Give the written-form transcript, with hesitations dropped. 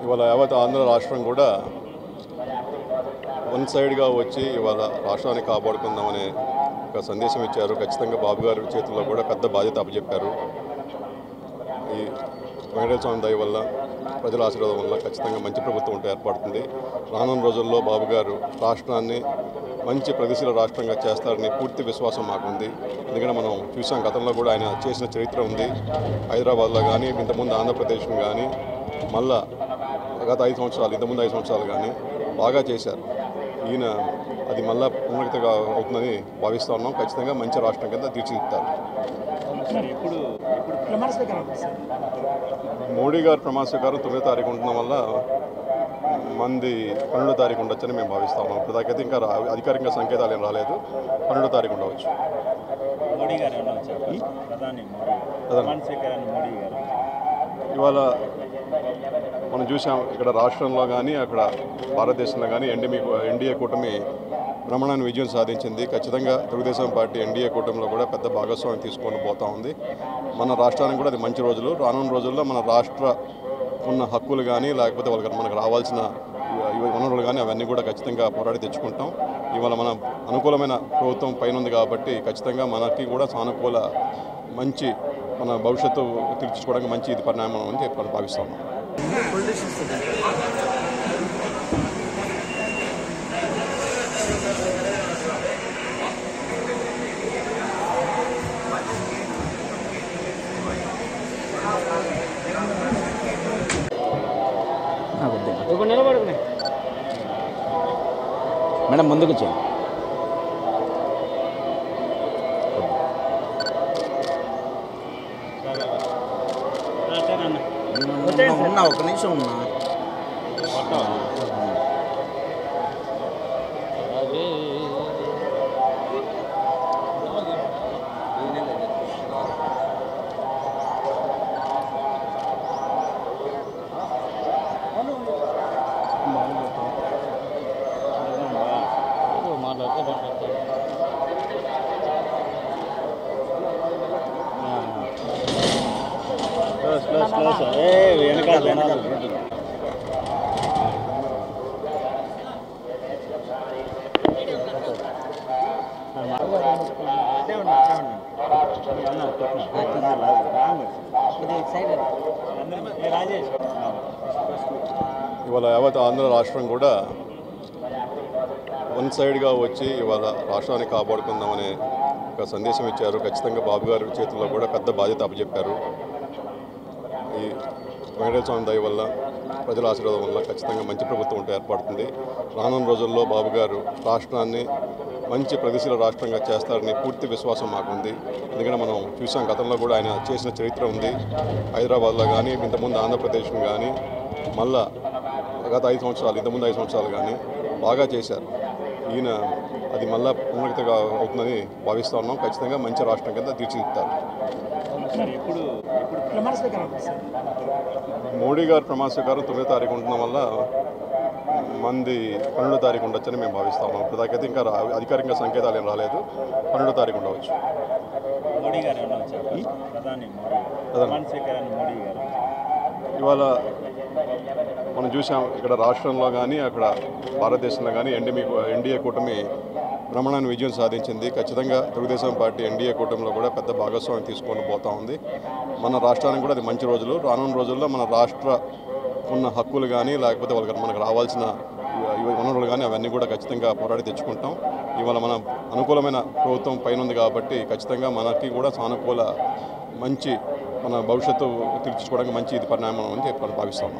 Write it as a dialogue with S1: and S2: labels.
S1: ఇవాళ యావత్ ఆంధ్ర రాష్ట్రం కూడా వన్ సైడ్గా వచ్చి ఇవాళ రాష్ట్రాన్ని కాపాడుకుందామనే ఒక సందేశం ఇచ్చారు. ఖచ్చితంగా బాబు గారి చేతుల్లో కూడా పెద్ద బాధ్యత అప్పచెప్పారు. ఈ వెంకటేశ్వర స్వామి దయ వల్ల, ప్రజల ఆశీర్వాదం వల్ల ఖచ్చితంగా మంచి ప్రభుత్వం ఉంటే ఏర్పడుతుంది. రానున్న రోజుల్లో బాబు గారు రాష్ట్రాన్ని మంచి ప్రగతిశీల రాష్ట్రంగా చేస్తారని పూర్తి విశ్వాసం మాకుంది. ఎందుకంటే మనం చూసాం, గతంలో కూడా ఆయన చేసిన చరిత్ర ఉంది. హైదరాబాద్లో కానీ, ఇంతకుముందు ఆంధ్రప్రదేశ్ని కానీ, మళ్ళా గత 5 సంవత్సరాలు, ఇంతకుముందు 5 సంవత్సరాలు కానీ బాగా చేశారు. ఈయన అది మళ్ళా పునరుక్తిగా అవుతుందని భావిస్తూ ఉన్నాం. ఖచ్చితంగా మంచి రాష్ట్రం కింద తీర్చిదిద్దుతారు. మోడీ గారు ప్రమాణ స్వీకారం 9వ తారీఖు ఉండడం వల్ల మంది 12వ తారీఖు ఉండొచ్చని మేము భావిస్తా ఉన్నాం. ఇప్పటికైతే ఇంకా అధికారికంగా సంకేతాలు ఏం రాలేదు. 12వ తారీఖు ఉండవచ్చు. ఇవాళ మనం చూసాం, ఇక్కడ రాష్ట్రంలో కానీ అక్కడ భారతదేశంలో కానీ ఎన్డీఏ కూటమి బ్రహ్మాండమైన విజయం సాధించింది. ఖచ్చితంగా తెలుగుదేశం పార్టీ ఎన్డీఏ కూటమిలో కూడా పెద్ద భాగస్వామ్యం తీసుకొని పోతూ ఉంది. మన రాష్ట్రానికి కూడా అది మంచి రోజులు. రానున్న రోజుల్లో మన రాష్ట్ర ఉన్న హక్కులు కానీ, లేకపోతే మనకు రావాల్సిన వనరులు కానీ అవన్నీ కూడా ఖచ్చితంగా పోరాడి తెచ్చుకుంటాం. ఇవాళ మన అనుకూలమైన ప్రభుత్వం పైన ఉంది కాబట్టి ఖచ్చితంగా మనకి కూడా సానుకూల మంచి మన భవిష్యత్తు తీర్చుకోవడానికి మంచి ఇది పరిణామం అని చెప్పి భావిస్తాము.
S2: మేడం ముందుకు వచ్చాను. ఉన్నా ఒక నిమిషం ఉన్నా.
S1: ఇవాళ యావత్ ఆంధ్ర రాష్ట్రం కూడా వన్ సైడ్గా వచ్చి ఇవాళ రాష్ట్రాన్ని కాపాడుకుందామనే ఒక సందేశం ఇచ్చారు. ఖచ్చితంగా బాబు గారి చేతుల్లో కూడా పెద్ద బాధ్యత అప్పచెప్పారు. ఈ వెంకటేశ్వర స్వామి దయ వల్ల, ప్రజల ఆశీర్వాదం వల్ల ఖచ్చితంగా మంచి ప్రభుత్వం ఉంటే ఏర్పడుతుంది. రానున్న రోజుల్లో బాబు గారు రాష్ట్రాన్ని మంచి ప్రగతిశీల రాష్ట్రంగా చేస్తారని పూర్తి విశ్వాసం మాకుంది. ఎందుకంటే మనం చూసాం, గతంలో కూడా ఆయన చేసిన చరిత్ర ఉంది. హైదరాబాద్లో కానీ, ఇంతకుముందు ఆంధ్రప్రదేశ్ని కానీ, మళ్ళా గత 5 సంవత్సరాలు, ఇంతకుముందు 5 సంవత్సరాలు కానీ బాగా చేశారు. ఈయన అది మళ్ళా పునరుక్తిగా అవుతుందని భావిస్తూ ఉన్నాం. ఖచ్చితంగా మంచి రాష్ట్రం కింద తీర్చిదిద్దుతారు. మోడీ గారు ప్రమాణ స్వీకారం 9వ తారీఖు ఉండడం వల్ల మంది 12వ తారీఖు ఉండొచ్చని మేము భావిస్తా ఉన్నాం. ఇప్పటికైతే ఇంకా అధికారికంగా సంకేతాలు ఏం రాలేదు. 12వ తారీఖు ఉండవచ్చు. ఇవాళ మనం చూసాం, ఇక్కడ రాష్ట్రంలో కానీ అక్కడ భారతదేశంలో కానీ ఎన్డీఏ కూటమి బ్రహ్మాండమైన విజయం సాధించింది. ఖచ్చితంగా తెలుగుదేశం పార్టీ ఎన్డీఏ కూటమిలో కూడా పెద్ద భాగస్వామ్యం తీసుకొని పోతూ ఉంది. మన రాష్ట్రానికి కూడా అది మంచి రోజులు. రానున్న రోజుల్లో మన రాష్ట్ర ఉన్న హక్కులు కానీ, లేకపోతే మనకు రావాల్సిన వనరులు కానీ అవన్నీ కూడా ఖచ్చితంగా పోరాడి తెచ్చుకుంటాం. ఇవాళ మన అనుకూలమైన ప్రభుత్వం పైన ఉంది కాబట్టి ఖచ్చితంగా మనకి కూడా సానుకూల మంచి మన భవిష్యత్తు తీర్చుకోవడానికి మంచి ఇది పరిణామం అని చెప్పి భావిస్తాము.